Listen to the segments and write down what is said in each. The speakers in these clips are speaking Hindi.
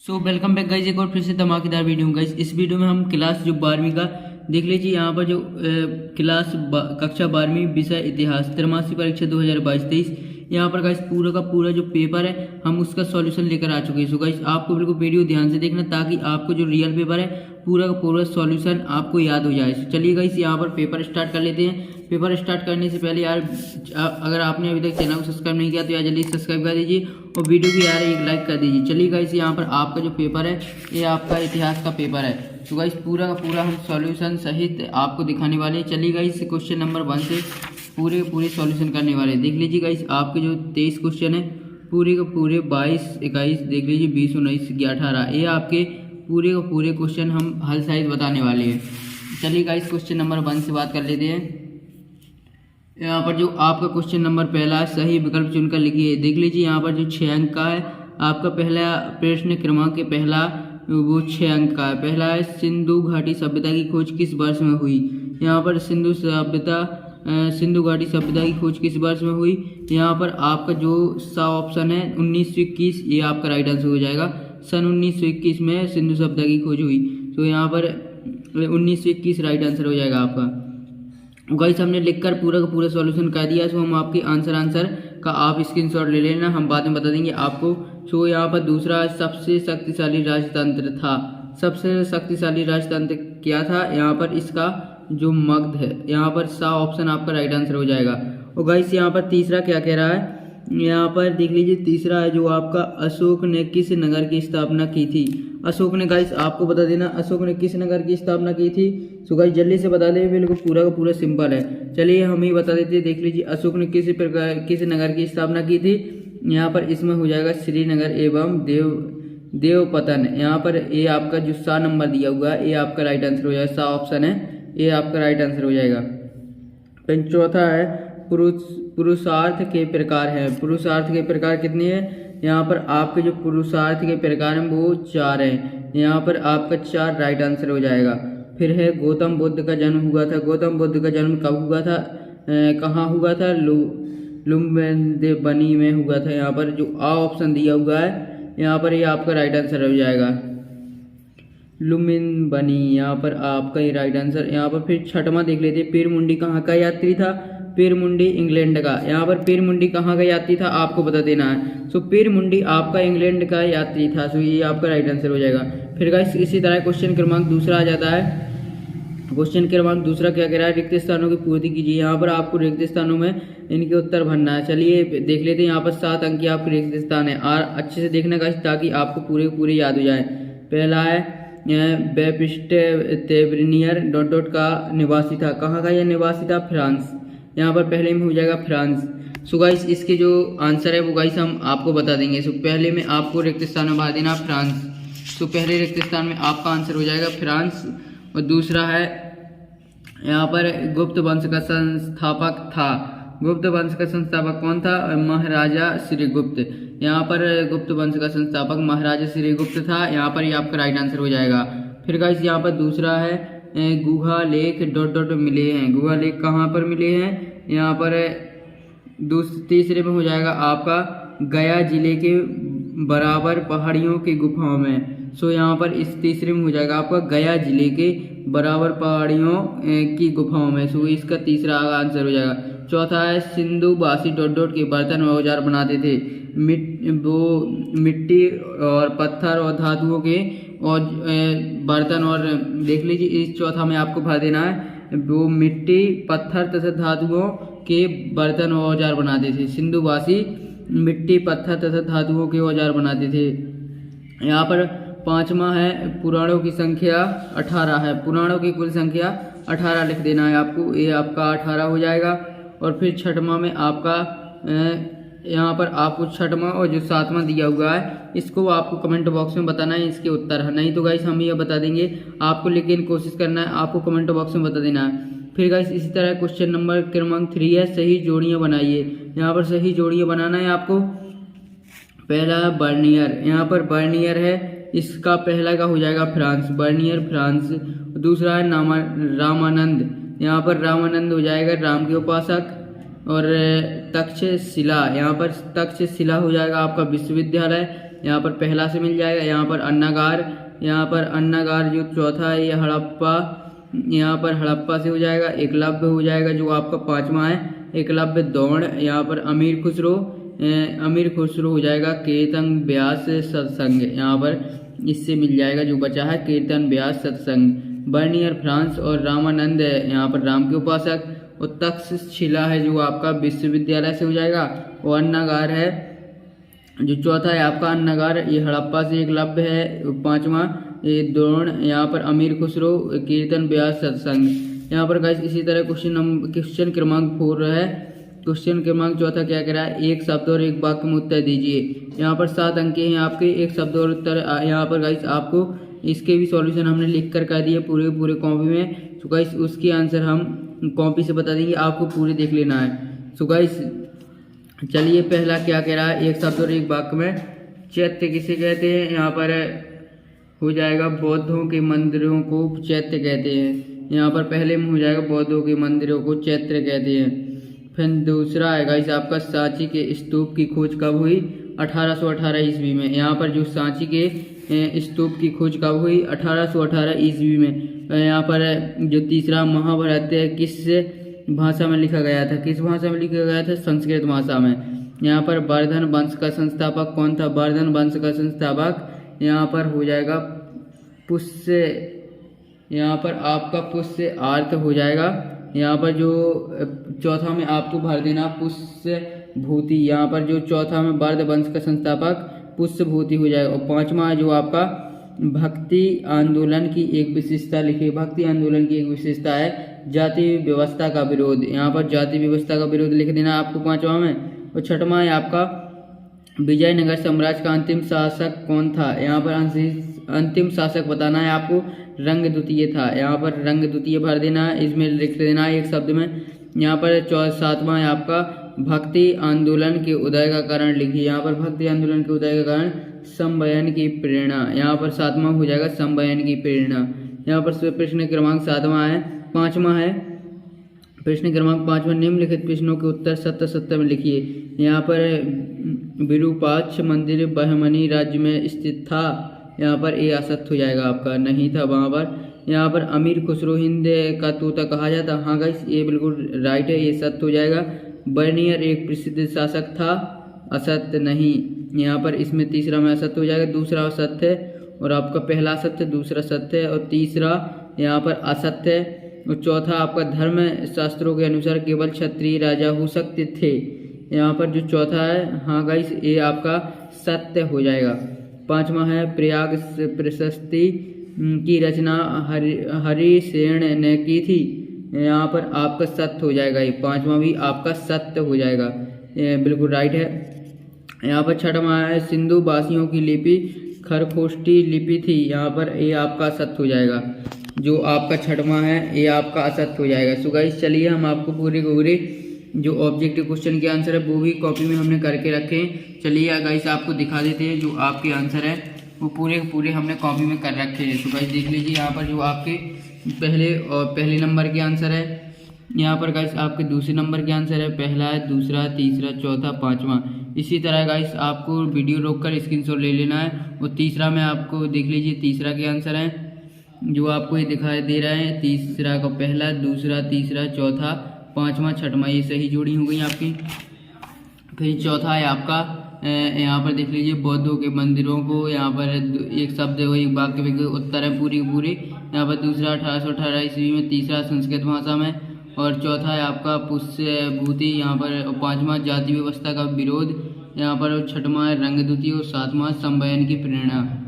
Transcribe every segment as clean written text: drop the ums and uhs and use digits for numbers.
वेलकम बैक गाइज, एक और फिर से धमाकेदार वीडियो में गाइज। इस वीडियो में हम क्लास जो 12वीं का देख लीजिए। यहाँ पर जो कक्षा 12वीं विषय इतिहास त्रैमासिक परीक्षा 2022-23 यहाँ पर गाइज पूरा का पूरा जो पेपर है हम उसका सॉल्यूशन लेकर आ चुके हैं। सो गाइज आपको बिल्कुल वीडियो ध्यान से देखना ताकि आपको जो रियल पेपर है पूरा का पूरा सॉल्यूशन आपको याद हो जाए। चलिए गाइज यहाँ पर पेपर स्टार्ट कर लेते हैं। पेपर स्टार्ट करने से पहले यार अगर आपने अभी तक चैनल को सब्सक्राइब नहीं किया तो यार जल्दी सब्सक्राइब कर दीजिए और वीडियो को यार एक लाइक कर दीजिए। चलिए गाइज यहाँ पर आपका जो पेपर है ये आपका इतिहास का पेपर है। तो गाइज पूरा का पूरा हम सॉल्यूशन सहित आपको दिखाने वाले हैं। चलिए गाइज क्वेश्चन नंबर 1 से पूरे सॉल्यूशन करने वाले हैं। देख लीजिए गाइज आपके जो 23 क्वेश्चन है पूरे के पूरे 22, 21 देख लीजिए 20, 19, 18 ये आपके पूरे के पूरे क्वेश्चन हम हल सहित बताने वाले हैं। चलिए गाइज क्वेश्चन नंबर 1 से बात कर लेते हैं। यहाँ पर जो आपका क्वेश्चन नंबर पहला है सही विकल्प चुनकर लिखिए। देख लीजिए यहाँ पर जो 6 अंक का है आपका पहला प्रश्न क्रमांक के पहला वो 6 अंक का है। पहला है सिंधु घाटी सभ्यता की खोज किस वर्ष में हुई। यहाँ पर सिंधु घाटी सभ्यता की खोज किस वर्ष में हुई। यहाँ पर आपका जो सा ऑप्शन है 1921 ये आपका राइट आंसर हो जाएगा। सन 1921 में सिंधु सभ्यता की खोज हुई। तो यहाँ पर 1921 राइट आंसर हो जाएगा आपका। गाइस हमने लिखकर पूरा का पूरा सॉल्यूशन कर दिया। सो हम आपके आंसर का आप स्क्रीनशॉट ले लेना, हम बाद में बता देंगे आपको। सो यहाँ पर दूसरा सबसे शक्तिशाली राजतंत्र था। सबसे शक्तिशाली राजतंत्र क्या था। यहाँ पर इसका जो मगध है यहाँ पर सा ऑप्शन आपका राइट आंसर हो जाएगा। और गाइस यहाँ पर तीसरा क्या कह रहा है। यहाँ पर देख लीजिए तीसरा है जो आपका अशोक ने किस नगर की स्थापना की थी। अशोक ने गाइस आपको बता देना अशोक ने किस नगर की स्थापना की थी। सो गाइस जल्दी से बता दें, बिल्कुल पूरा का पूरा सिंपल है। चलिए हम ही बता देते हैं। देख लीजिए अशोक ने किस नगर की स्थापना की थी। यहाँ पर इसमें हो जाएगा श्रीनगर एवं देवपतन। यहाँ पर ये आपका जो सा नंबर दिया हुआ है ये आपका राइट आंसर हो जाएगा। सा ऑप्शन है ये आपका राइट आंसर हो जाएगा। फिर चौथा है पुरुषार्थ के प्रकार हैं। पुरुषार्थ के प्रकार कितने हैं। यहाँ पर आपके जो पुरुषार्थ के प्रकार हैं वो 4 हैं। यहाँ पर आपका 4 राइट आंसर हो जाएगा। फिर है गौतम बुद्ध का जन्म हुआ था। गौतम बुद्ध का जन्म कब हुआ था, कहाँ हुआ था। लुम्बिनी में हुआ था। यहाँ पर जो आ ऑप्शन दिया हुआ है यहाँ पर ये आपका राइट आंसर हो जाएगा। लुम्बिनी यहाँ पर आपका ये राइट आंसर। यहाँ पर फिर छठवां देख लेते। पीरमुंडी कहाँ का यात्री था। पीरमुंडी इंग्लैंड का। यहाँ पर पीरमुंडी कहाँ का यात्री था आपको बता देना है। सो पीरमुंडी आपका इंग्लैंड का यात्री था। सो ये आपका राइट आंसर हो जाएगा। फिर गाइस इसी तरह क्वेश्चन क्रमांक दूसरा आ जाता है। क्वेश्चन क्रमांक दूसरा क्या कह रहा है, रिक्त स्थानों की पूर्ति कीजिए। यहाँ पर आपको रिक्त स्थानों में इनके उत्तर भरना है। चलिए देख लेते हैं। यहाँ पर 7 अंक की आपके रिक्त स्थान है और अच्छे से देखना गाइस ताकि आपको पूरे याद हो जाए। पहला है बेपिस्टेब्रिनियर ... का निवासी था। कहाँ का यह निवासी था, फ्रांस। यहाँ पर पहले में हो जाएगा फ्रांस। सो गाइस इसके जो आंसर है वो गाइस हम आपको बता देंगे। सो पहले में आपको रिक्त स्थान में भर देना फ्रांस। सो पहले रिक्त स्थान में आपका आंसर हो जाएगा फ्रांस। और दूसरा है यहाँ पर गुप्त वंश का संस्थापक था। गुप्त वंश का संस्थापक कौन था, महाराजा श्रीगुप्त। यहाँ पर गुप्त वंश का संस्थापक महाराजा श्रीगुप्त था। यहाँ पर ये आपका राइट आंसर हो जाएगा। फिर गाइस यहाँ पर दूसरा है गुहा लेख ... मिले हैं। गुहा लेख कहाँ पर मिले हैं। यहाँ पर तीसरे में हो जाएगा आपका गया जिले के बराबर पहाड़ियों की गुफाओं में। सो यहाँ पर इस तीसरे में हो जाएगा आपका गया जिले के बराबर पहाड़ियों की गुफाओं में। सो इसका तीसरा आंसर हो जाएगा। चौथा है सिंधुवासी ... के बर्तन और औजार बनाते थे। मिट्टी और पत्थर और धातुओं के और बर्तन। और देख लीजिए इस चौथा में आपको भर देना है वो मिट्टी पत्थर तथा धातुओं के बर्तन और औजार बनाते थे। सिंधुवासी मिट्टी पत्थर तथा धातुओं के औजार बनाते थे। यहाँ पर पांचवा है पुराणों की संख्या 18 है। पुराणों की कुल संख्या 18 लिख देना है आपको। ये आपका 18 हो जाएगा। और फिर छठवां में आपका यहाँ पर आपको छठवां और जो 7वां दिया हुआ है इसको आपको कमेंट बॉक्स में बताना है इसके उत्तर है। नहीं तो गाइस हम ये बता देंगे आपको, लेकिन कोशिश करना है आपको कमेंट बॉक्स में बता देना है। फिर गाइस इसी तरह क्वेश्चन नंबर क्रमांक 3 है सही जोड़ियाँ बनाइए। यहाँ पर सही जोड़ियाँ बनाना है आपको। पहला है बर्नियर। यहाँ पर बर्नियर है इसका पहला का हो जाएगा फ्रांस। Bernier France. दूसरा है रामानंद। यहाँ पर रामानंद हो जाएगा राम के उपासक। और तक्षशिला यहाँ पर तक्षशिला हो जाएगा आपका विश्वविद्यालय। यहाँ पर पहला से मिल जाएगा। यहाँ पर अन्नागार जो चौथा है ये हड़प्पा, यहाँ पर हड़प्पा से हो जाएगा। एकलव्य हो जाएगा जो आपका पाँचवा है, एकलव्य दौड़। यहाँ पर अमीर खुसरो हो जाएगा कीर्तन व्यास सत्संग, यहाँ पर इससे मिल जाएगा जो बचा है कीर्तन व्यास सत्संग। बर्नियर फ्रांस और रामानंद यहाँ पर राम के उपासक। और तक्षशिला है जो आपका विश्वविद्यालय से हो जाएगा। और अन्नागार है जो चौथा है आपका अन्नागार, ये हड़प्पा से एकलव्य है। पाँचवा ये द्रोण, यहाँ पर अमीर खुसरो कीर्तन व्यास सत्संग। यहाँ पर गाइस इसी तरह क्वेश्चन क्रमांक 4 है। क्वेश्चन क्रमांक चौथा क्या कह रहा है, एक शब्द और एक वाक्य में उत्तर दीजिए। यहाँ पर 7 अंक हैं आपके, एक शब्द और उत्तर। यहाँ पर गाइस आपको इसके भी सॉल्यूशन हमने लिख कर दिए पूरे कॉपी में। सो गाइस उसकी आंसर हम कॉपी से बता देंगे, आपको पूरे देख लेना है। सो गाइस चलिए पहला क्या कह रहा है, एक शब्द और एक वाक्य में चैत्य किसे कहते हैं। यहाँ पर हो जाएगा बौद्धों के मंदिरों को चैत्य कहते हैं। यहाँ पर पहले में हो जाएगा बौद्धों के मंदिरों को चैत्य कहते हैं। फिर दूसरा है गाइस आपका सांची के स्तूप की खोज कब हुई, 1818 ईस्वी में। यहाँ पर जो सांची के स्तूप की खोज कब हुई, 1818 ईस्वी में। यहाँ पर जो तीसरा महाभारत किस भाषा में लिखा गया था, किस भाषा में लिखा गया था, संस्कृत भाषा में। यहाँ पर वर्धन वंश का संस्थापक कौन था, वर्धन वंश का संस्थापक यहाँ पर हो जाएगा पुष्य, यहाँ पर आपका पुष्य आर्त हो जाएगा। यहाँ पर जो चौथा में आपको भर देना पुष्य भूति, यहाँ पर जो चौथा में वर्ध वंश का संस्थापक पुष्य भूति हो जाएगा। और पाँचवा है जो आपका भक्ति आंदोलन की एक विशेषता लिखी, भक्ति आंदोलन की एक विशेषता है जाति व्यवस्था का विरोध, यहाँ पर जाति व्यवस्था का विरोध लिख देना आपको पाँचवा में। और छठवां है आपका विजयनगर साम्राज्य का अंतिम शासक कौन था, यहाँ पर अंतिम शासक बताना है आपको, रंग द्वितीय था। यहाँ पर रंग द्वितीय भर देना है, इसमें लिख देना है एक शब्द में। यहाँ पर सातवां है आपका भक्ति आंदोलन के उदय का कारण लिखिए। यहाँ पर भक्ति आंदोलन के उदय का कारण समवयन की प्रेरणा, यहाँ पर सातवां हो जाएगा समवयन की प्रेरणा। यहाँ पर प्रश्न क्रमांक 7वां है, 5वां है प्रश्न क्रमांक 5वां, निम्नलिखित प्रश्नों के उत्तर सत्य में लिखिए। यहाँ पर विरूपाक्ष मंदिर बहमनी राज्य में स्थित था, यहाँ पर ये असत्य हो जाएगा आपका, नहीं था वहाँ पर। यहाँ पर अमीर खुसरो हिंद का तोता कहा जाता, हाँ गाइस ये बिल्कुल राइट है, ये सत्य हो जाएगा। बर्नियर एक प्रसिद्ध शासक था, असत्य नहीं, यहाँ पर इसमें तीसरा में असत्य हो जाएगा। दूसरा असत्य है और आपका पहला असत्य, दूसरा सत्य है और तीसरा यहाँ पर असत्य है। और चौथा आपका धर्म शास्त्रों के अनुसार केवल क्षत्रिय राजा हो सकते थे, यहाँ पर जो चौथा है हाँ गाइस ये आपका सत्य हो जाएगा। 5वां है प्रयाग प्रशस्ति की रचना हरिसेन ने की थी, यहाँ पर आपका सत्य हो जाएगा, ये 5वां भी आपका सत्य हो जाएगा, ये बिल्कुल राइट है। यहाँ पर 6वां है सिंधु वासियों की लिपि खरखोष्टी लिपि थी, यहाँ पर ये आपका असत्य हो जाएगा। जो आपका 6वां है ये आपका असत्य हो जाएगा। सो गाइस चलिए हम आपको पूरे जो ऑब्जेक्टिव क्वेश्चन के आंसर है वो भी कॉपी में हमने करके रखे हैं। चलिए गाइस आपको दिखा देते हैं जो आपके आंसर है वो पूरे हमने कॉपी में कर रखे हैं। तो गाइस देख लीजिए यहाँ पर जो आपके पहले नंबर के आंसर है, यहाँ पर गाइस आपके दूसरे नंबर के आंसर है, पहला है, दूसरा, तीसरा, चौथा, 5वां। इसी तरह गाइस आपको वीडियो रोककर स्क्रीनशॉट ले लेना है। और तीसरा में आपको देख लीजिए तीसरा के आंसर है जो आपको ये दिखाई दे रहा है, तीसरा का पहला, दूसरा, तीसरा, चौथा, 5वां, 6वां, ये सही जोड़ी हो गई आपकी। फिर चौथा है आपका यहाँ पर देख लीजिए बौद्धों के मंदिरों को, यहाँ पर एक शब्द है वो एक वाक्य में उत्तर है पूरी यहाँ पर। दूसरा 1818 ईस्वी में, तीसरा संस्कृत भाषा में और चौथा है आपका पुष्य भूति यहाँ पर। 5वां जाति व्यवस्था का विरोध यहाँ पर, 6वां है रंग द्वितीय और 7वां समवयन की प्रेरणा।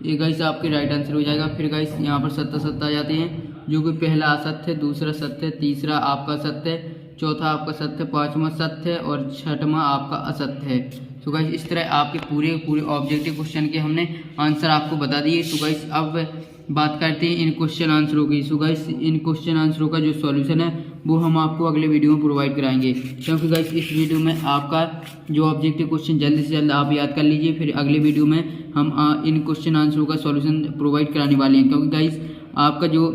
ये गाइस आपके राइट आंसर हो जाएगा। फिर गाइस यहाँ पर सत्य आ जाते हैं जो कि पहला असत्य है, दूसरा सत्य, तीसरा आपका सत्य, चौथा आपका सत्य, 5वां सत्य और 6वां आपका असत्य है। तो गाइस इस तरह आपके पूरे ऑब्जेक्टिव क्वेश्चन के हमने आंसर आपको बता दिए। तो गाइस अब बात करते हैं इन क्वेश्चन आंसरों की। सो गाइस इन क्वेश्चन आंसरों का जो सॉल्यूशन है वो हम आपको अगले वीडियो में प्रोवाइड कराएंगे, क्योंकि गाइस इस वीडियो में आपका जो ऑब्जेक्टिव क्वेश्चन जल्द से जल्द आप याद कर लीजिए, फिर अगले वीडियो में हम इन क्वेश्चन आंसरों का सॉल्यूशन प्रोवाइड कराने वाले हैं। क्योंकि गाइस आपका जो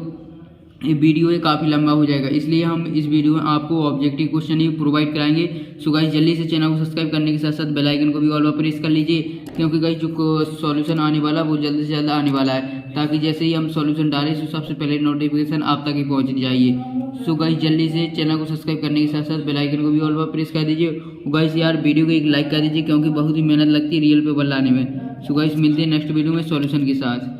ये वीडियो है काफ़ी लंबा हो जाएगा, इसलिए हम इस वीडियो में आपको ऑब्जेक्टिव क्वेश्चन ही प्रोवाइड कराएंगे। सो गाइस जल्दी से चैनल को सब्सक्राइब करने के साथ साथ बेल आइकन को भी ऑल पर प्रेस कर लीजिए, क्योंकि गाइस जो सॉल्यूशन आने वाला वो जल्द से जल्द आने वाला है, ताकि जैसे ही हम सॉल्यूशन डालें तो सबसे पहले नोटिफिकेशन आप तक ही पहुँच जाइए। सो गाइस जल्दी से चैनल को सब्सक्राइब करने के साथ साथ बेल आइकन को भी ऑल पर प्रेस कर दीजिए। गाइस यार वीडियो को एक लाइक कर दीजिए, क्योंकि बहुत ही मेहनत लगती है रियल पेपर लाने में। सो गाइस मिलते हैं नेक्स्ट वीडियो में सॉल्यूशन के साथ।